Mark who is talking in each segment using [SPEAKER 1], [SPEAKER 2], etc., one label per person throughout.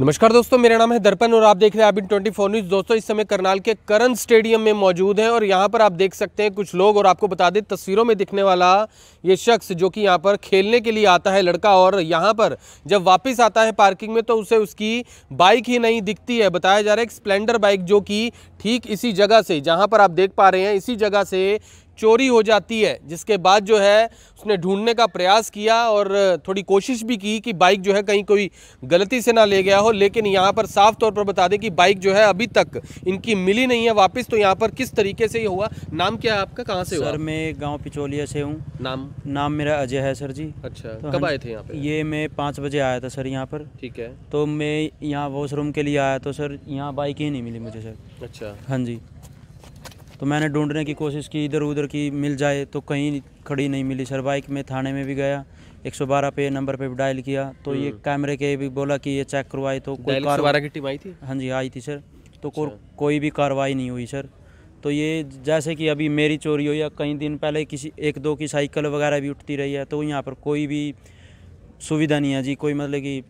[SPEAKER 1] नमस्कार दोस्तों, मेरा नाम है दर्पण और आप देख रहे हैं अभी 24 न्यूज़। दोस्तों इस समय करनाल के करण स्टेडियम में मौजूद हैं और यहाँ पर आप देख सकते हैं कुछ लोग। और आपको बता दें, तस्वीरों में दिखने वाला ये शख्स जो कि यहाँ पर खेलने के लिए आता है लड़का, और यहाँ पर जब वापस आता है पार्किंग में तो उसे उसकी बाइक ही नहीं दिखती है। बताया जा रहा है एक स्प्लेंडर बाइक जो कि ठीक इसी जगह से, जहाँ पर आप देख पा रहे हैं, इसी जगह से चोरी हो जाती है। जिसके बाद जो है उसने ढूंढने का प्रयास किया और थोड़ी कोशिश भी की कि बाइक जो है कहीं कोई गलती से ना ले गया हो, लेकिन यहाँ पर साफ तौर पर बता दें कि बाइक जो है अभी तक इनकी मिली नहीं है वापस। तो यहाँ पर किस तरीके से ये हुआ? नाम क्या है आपका, कहाँ से हुआ?
[SPEAKER 2] सर मैं गांव पिचोलिया से हूँ। नाम मेरा अजय है सर जी।
[SPEAKER 1] अच्छा,
[SPEAKER 2] तो
[SPEAKER 1] कब आए थे यहाँ पे?
[SPEAKER 2] ये मैं 5 बजे आया था सर यहाँ पर।
[SPEAKER 1] ठीक है।
[SPEAKER 2] तो मैं यहाँ वॉशरूम के लिए आया तो सर यहाँ बाइक ही नहीं मिली मुझे सर।
[SPEAKER 1] अच्छा।
[SPEAKER 2] हाँ जी, तो मैंने ढूंढने की कोशिश की इधर उधर की मिल जाए, तो कहीं खड़ी नहीं मिली सर। बाइक में थाने में भी गया, 112 पे नंबर पे भी डायल किया, तो ये कैमरे के भी बोला कि ये चेक करवाए, तो कोई
[SPEAKER 1] 112 की टीम आई थी?
[SPEAKER 2] हाँ जी आई थी सर। तो कोई भी कार्रवाई नहीं हुई सर। तो ये जैसे कि अभी मेरी चोरी हुई या कई दिन पहले किसी एक दो की साइकिल वगैरह भी उठती रही है, तो यहाँ पर कोई भी सुविधा नहीं है जी। कोई मतलब कि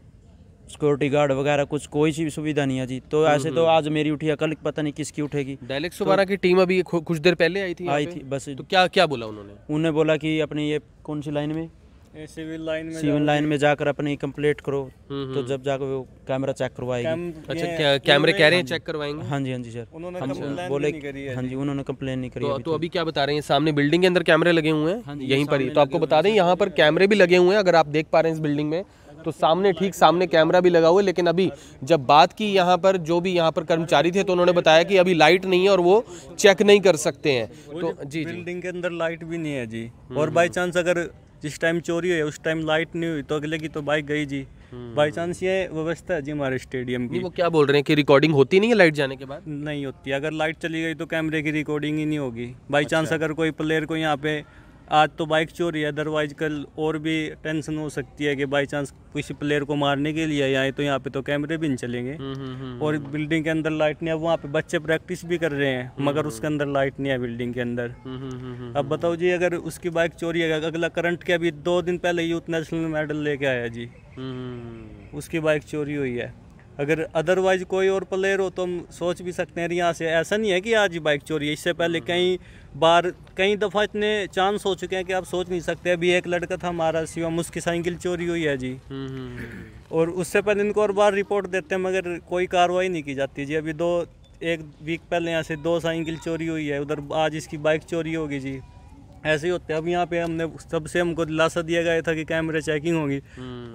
[SPEAKER 2] सिक्योरिटी गार्ड वगैरह कुछ कोई सी भी सुविधा नहीं है जी। तो ऐसे तो आज मेरी उठी है, कल पता नहीं किसकी उठेगी।
[SPEAKER 1] डायल 112 की टीम अभी कुछ देर पहले आई थी
[SPEAKER 2] बस।
[SPEAKER 1] तो क्या क्या बोला उन्होंने?
[SPEAKER 2] उन्होंने बोला कि अपनी ये कौन सी लाइन में,
[SPEAKER 3] सिविल
[SPEAKER 2] लाइन में जाकर अपनी कंप्लेंट करो, तो जब जाकर वो कैमरा चेक करवाएगी।
[SPEAKER 1] अच्छा, कैमरे कह रहे हैं चेक करवाएंगे?
[SPEAKER 2] हाँ जी सर,
[SPEAKER 3] उन्होंने
[SPEAKER 2] बोले हाँ जी, उन्होंने कंप्लेन नहीं करी।
[SPEAKER 1] तो अभी क्या बता रहे हैं? सामने बिल्डिंग के अंदर कैमरे लगे हुए हैं यहीं पर ही। तो आपको बता दें यहाँ पर कैमरे भी लगे हुए हैं, अगर आप देख पा रहे हैं इस बिल्डिंग में, तो सामने ठीक सामने कैमरा भी लगा हुआ है। लेकिन अभी जब बात की यहाँ पर जो भी यहाँ पर कर्मचारी थे, तो उन्होंने बताया कि अभी लाइट नहीं है और वो चेक नहीं कर सकते हैं। तो जी
[SPEAKER 3] बिल्डिंग के अंदर लाइट भी नहीं है जी। और बाई चांस अगर जिस टाइम चोरी हुई उस टाइम लाइट नहीं हुई तो अगले की तो बाइक गई जी। बाई चांस ये व्यवस्था है जी हमारे स्टेडियम की।
[SPEAKER 1] वो क्या बोल रहे हैं कि रिकॉर्डिंग होती नहीं है लाइट जाने के बाद?
[SPEAKER 3] नहीं होती, अगर लाइट चली गई तो कैमरे की रिकॉर्डिंग ही नहीं होगी। बाई चांस अगर कोई प्लेयर को यहाँ पे आज तो बाइक चोरी है, अदरवाइज कल और भी टेंशन हो सकती है कि बाई चांस किसी प्लेयर को मारने के लिए आए तो यहाँ पे तो कैमरे भी नहीं चलेंगे। और बिल्डिंग के अंदर लाइट नहीं है, वहाँ पे बच्चे प्रैक्टिस भी कर रहे हैं मगर उसके अंदर लाइट नहीं है बिल्डिंग के अंदर। अब बताओ जी, अगर उसकी बाइक चोरी है, अगला करंट के अभी 2 दिन पहले यूथ नेशनल मेडल लेके आया जी, उसकी बाइक चोरी हुई है। अगर अदरवाइज कोई और प्लेयर हो तो हम सोच भी सकते हैं यहाँ से। ऐसा नहीं है कि आज ही बाइक चोरी है, इससे पहले कई दफ़ा इतने चांस हो चुके हैं कि आप सोच नहीं सकते। अभी एक लड़का था हमारा शिवम, उसकी साइकिल चोरी हुई है जी। और उससे पहले इनको और बार रिपोर्ट देते हैं मगर कोई कार्रवाई नहीं की जाती जी। अभी 1 वीक पहले यहाँ से 2 साइकिल चोरी हुई है, उधर आज इसकी बाइक चोरी होगी जी। ऐसे ही होते हैं। अब यहाँ पे हमको दिलासा दिया गया था कि कैमरे चेकिंग होगी।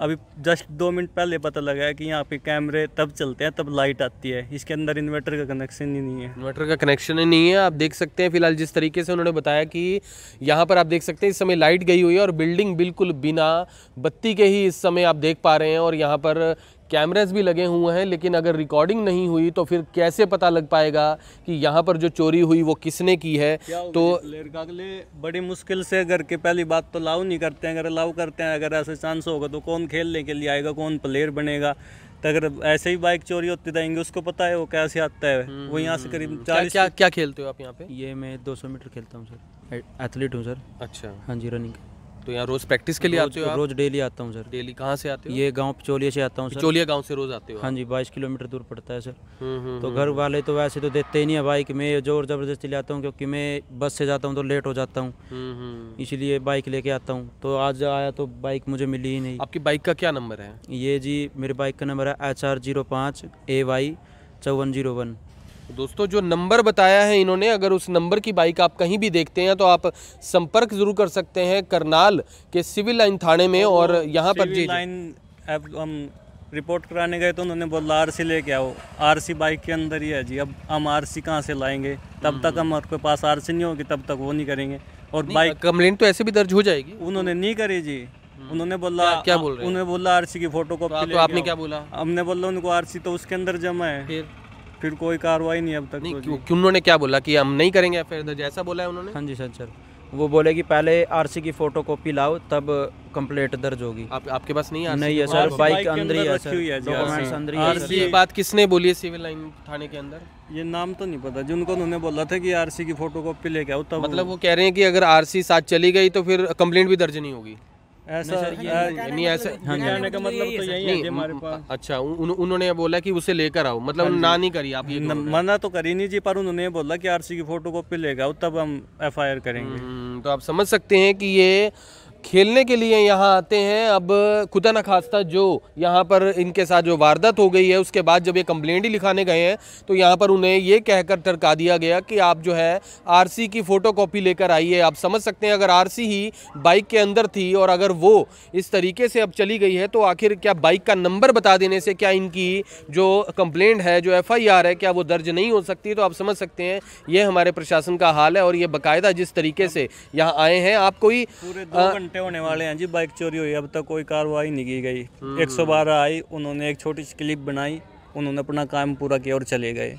[SPEAKER 3] अभी जस्ट 2 मिनट पहले पता लगा है कि यहाँ पे कैमरे तब चलते हैं तब लाइट आती है। इसके अंदर इन्वर्टर का कनेक्शन ही नहीं है।
[SPEAKER 1] इन्वर्टर का कनेक्शन ही नहीं है। आप देख सकते हैं फिलहाल जिस तरीके से उन्होंने बताया कि यहाँ पर आप देख सकते हैं इस समय लाइट गई हुई है और बिल्डिंग बिल्कुल बिना बत्ती के ही इस समय आप देख पा रहे हैं। और यहाँ पर कैमरेज भी लगे हुए हैं, लेकिन अगर रिकॉर्डिंग नहीं हुई तो फिर कैसे पता लग पाएगा कि यहाँ पर जो चोरी हुई वो किसने की है? तो
[SPEAKER 3] प्लेयर का अगले बड़ी मुश्किल से घर के पहली बात तो लाव नहीं करते हैं। अगर लाव करते हैं, अगर ऐसे चांस होगा तो कौन खेलने के लिए आएगा, कौन प्लेयर बनेगा? तो अगर ऐसे ही बाइक चोरी होती रहेंगे, उसको पता है वो कैसे आता है। वो यहाँ से करीब 40।
[SPEAKER 1] क्या खेलते हो आप यहाँ पे?
[SPEAKER 2] ये मैं 200 मीटर खेलता हूँ सर, एथलीट हूँ सर।
[SPEAKER 1] अच्छा।
[SPEAKER 2] हाँ जी, रनिंग।
[SPEAKER 1] तो यहाँ रोज प्रैक्टिस के लिए आते हो?
[SPEAKER 2] रोज डेली आता हूँ सर।
[SPEAKER 1] डेली कहाँ से आते हो?
[SPEAKER 2] ये गांव पिचोलिया से आता हूँ सर।
[SPEAKER 1] पिचोलिया गांव से रोज आते हो?
[SPEAKER 2] हाँ जी, 22 किलोमीटर दूर पड़ता है सर। तो घर वाले तो वैसे तो देते ही नहीं है बाइक, मैं जोर जबरदस्ती ले आता हूँ क्योंकि मैं बस से जाता हूँ तो लेट हो जाता हूँ, इसीलिए बाइक लेके आता हूँ। तो आज आया तो बाइक मुझे मिली ही नहीं।
[SPEAKER 1] आपकी बाइक का क्या नंबर है?
[SPEAKER 2] ये जी मेरे बाइक का नंबर है HR05 AY 5401।
[SPEAKER 1] दोस्तों जो नंबर बताया है इन्होंने, अगर उस नंबर की बाइक आप कहीं भी देखते हैं तो आप संपर्क जरूर कर सकते हैं करनाल के सिविल लाइन थाने में। और यहाँ पर जी
[SPEAKER 3] लाइन हम रिपोर्ट कराने गए तो उन्होंने बोला RC लेके आओ। RC बाइक के अंदर ही है जी। अब हम RC कहाँ से लाएंगे? तब तक हमारे पास RC नहीं होगी, तब तक वो नहीं करेंगे। और बाइक
[SPEAKER 1] कंप्लेंट तो ऐसे भी दर्ज हो जाएगी।
[SPEAKER 3] उन्होंने नहीं करी जी। उन्होंने बोला
[SPEAKER 1] क्या बोल रहे हैं?
[SPEAKER 3] उन्होंने बोला RC की फोटो कॉपी।
[SPEAKER 1] तो आपने क्या बोला?
[SPEAKER 3] हमने बोला उनको RC तो उसके अंदर जमा है। फिर कोई कार्रवाई नहीं अब तक।
[SPEAKER 1] नहीं, क्यों उन्होंने क्या बोला कि हम नहीं करेंगे फिर जैसा बोला है उन्होंने?
[SPEAKER 2] हाँ जी सर, वो बोले कि पहले RC की फोटो कॉपी लाओ तब कंप्लेंट दर्ज होगी।
[SPEAKER 1] आपके पास नहीं है?
[SPEAKER 2] नहीं है सर, बाइक अंदर ही है सर, डॉक्यूमेंट्स अंदर ही है।
[SPEAKER 1] RC ये बात किसने बोली है सिविल लाइन थाने के अंदर?
[SPEAKER 3] ये नाम तो नहीं पता, जिनको उन्होंने बोला था कि RC की फोटो कॉपी लेके आओ तब।
[SPEAKER 1] मतलब वो कह रहे हैं कि अगर RC साथ चली गई तो फिर कंप्लेंट भी दर्ज नहीं होगी?
[SPEAKER 3] ऐसा
[SPEAKER 1] नहीं ऐसा
[SPEAKER 3] कहने का मतलब तो यही है कि हमारे पास।
[SPEAKER 1] अच्छा उन्होंने बोला कि उसे लेकर आओ, मतलब ना नहीं करी आप ये
[SPEAKER 3] मना तो करी नहीं जी, पर उन्होंने बोला कि आरसी की फोटोकॉपी लेकर आओ तब हम एफआईआर करेंगे।
[SPEAKER 1] तो आप समझ सकते हैं कि ये खेलने के लिए यहाँ आते हैं। अब खुदा न खास्ता जो यहाँ पर इनके साथ जो वारदात हो गई है उसके बाद जब ये कंप्लेंट ही लिखाने गए हैं तो यहाँ पर उन्हें ये कहकर टरका दिया गया कि आप जो है आरसी की फ़ोटोकॉपी लेकर आइए। आप समझ सकते हैं अगर आरसी ही बाइक के अंदर थी और अगर वो इस तरीके से अब चली गई है तो आखिर क्या बाइक का नंबर बता देने से क्या इनकी जो कंप्लेंट है, जो एफआईआर है, क्या वो दर्ज नहीं हो सकती? तो आप समझ सकते हैं ये हमारे प्रशासन का हाल है। और ये बाकायदा जिस तरीके से यहाँ आए हैं, आप कोई
[SPEAKER 3] पूरे 2 घंटे होने वाले हैं जी, बाइक चोरी हुई, अब तक कोई कार्रवाई नहीं की गई। 112 आई, उन्होंने एक छोटी सी क्लिप बनाई, उन्होंने अपना काम पूरा किया और चले गए।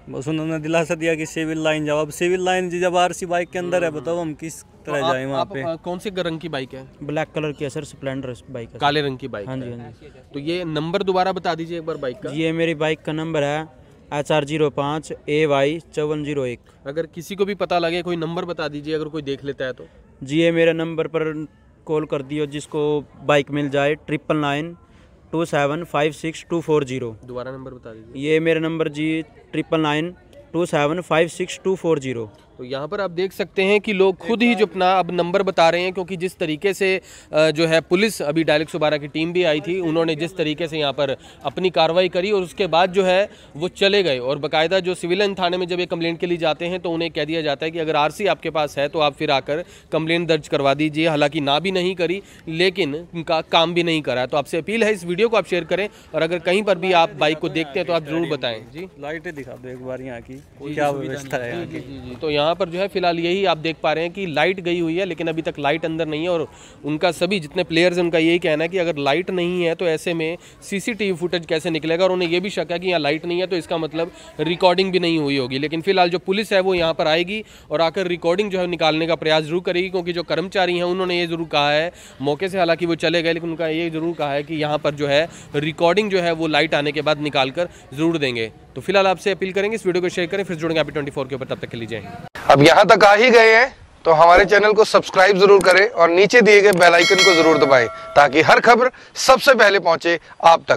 [SPEAKER 3] बस उन्होंने दिलासा दिया कि सिविल लाइन जाओ। अब सिविल लाइन जी जब आरसी बाइक के अंदर है, बताओ हम किस तरह जाएं वहाँ पे?
[SPEAKER 1] कौन से रंग की बाइक है?
[SPEAKER 2] ब्लैक कलर की है सर, स्प्लेंडर बाइक है।
[SPEAKER 1] काले रंग की बाइक?
[SPEAKER 2] हाँ जी, हाँ जी।
[SPEAKER 1] तो ये नंबर दोबारा बता दीजिए एक बार बाइक का।
[SPEAKER 2] ये मेरी बाइक का नंबर है HR05 AY 5401। अगर
[SPEAKER 1] किसी को भी पता लगे कोई नंबर बता दीजिए, अगर कोई देख लेता है तो।
[SPEAKER 2] जी ये मेरे नंबर पर कॉल कर दियो, जिसको बाइक मिल जाए 9992756240।
[SPEAKER 1] दोबारा नंबर बता दीजिए।
[SPEAKER 2] ये मेरा नंबर जी 9992756240।
[SPEAKER 1] तो यहाँ पर आप देख सकते हैं कि लोग खुद ही जो अपना अब नंबर बता रहे हैं, क्योंकि जिस तरीके से जो है पुलिस अभी डायल 112 की टीम भी आई थी, उन्होंने जिस तरीके से यहाँ पर अपनी कार्रवाई करी और उसके बाद जो है वो चले गए। और बाकायदा जो सिविलियन थाने में जब ये कंप्लेंट के लिए जाते हैं तो उन्हें कह दिया जाता है कि अगर आरसी आपके पास है तो आप फिर आकर कंप्लेंट दर्ज करवा दीजिए। हालांकि ना भी नहीं करी, लेकिन उनका काम भी नहीं करा। तो आपसे अपील है इस वीडियो को आप शेयर करें, और अगर कहीं पर भी आप बाइक को देखते हैं तो आप जरूर बताएं। जी
[SPEAKER 3] लाइटें दिखा दो एक बार यहाँ की, क्या व्यवस्था है यहाँ की।
[SPEAKER 1] तो यहाँ पर जो है फिलहाल यही आप देख पा रहे हैं कि लाइट गई हुई है, लेकिन अभी तक लाइट अंदर नहीं है। और उनका सभी जितने प्लेयर्स हैं उनका यही कहना है कि अगर लाइट नहीं है तो ऐसे में सीसीटीवी फुटेज कैसे निकलेगा। और उन्हें यह भी शक है कि यहाँ लाइट नहीं है तो इसका मतलब रिकॉर्डिंग भी नहीं हुई होगी। लेकिन फिलहाल जो पुलिस है वो यहाँ पर आएगी और आकर रिकॉर्डिंग जो है निकालने का प्रयास जरूर करेगी, क्योंकि जो कर्मचारी हैं उन्होंने ये जरूर कहा है मौके से, हालांकि वो चले गए, लेकिन उनका ये जरूर कहा है कि यहाँ पर जो है रिकॉर्डिंग जो है वो लाइट आने के बाद निकाल कर जरूर देंगे। तो फिलहाल आपसे अपील करेंगे इस वीडियो को शेयर करें, फिर जुड़ेंगे AP24 के ऊपर। तब तक के लिए
[SPEAKER 4] अब यहाँ तक आ ही गए हैं तो हमारे चैनल को सब्सक्राइब जरूर करें और नीचे दिए गए बेल आइकन को जरूर दबाएं, ताकि हर खबर सबसे पहले पहुंचे आप तक।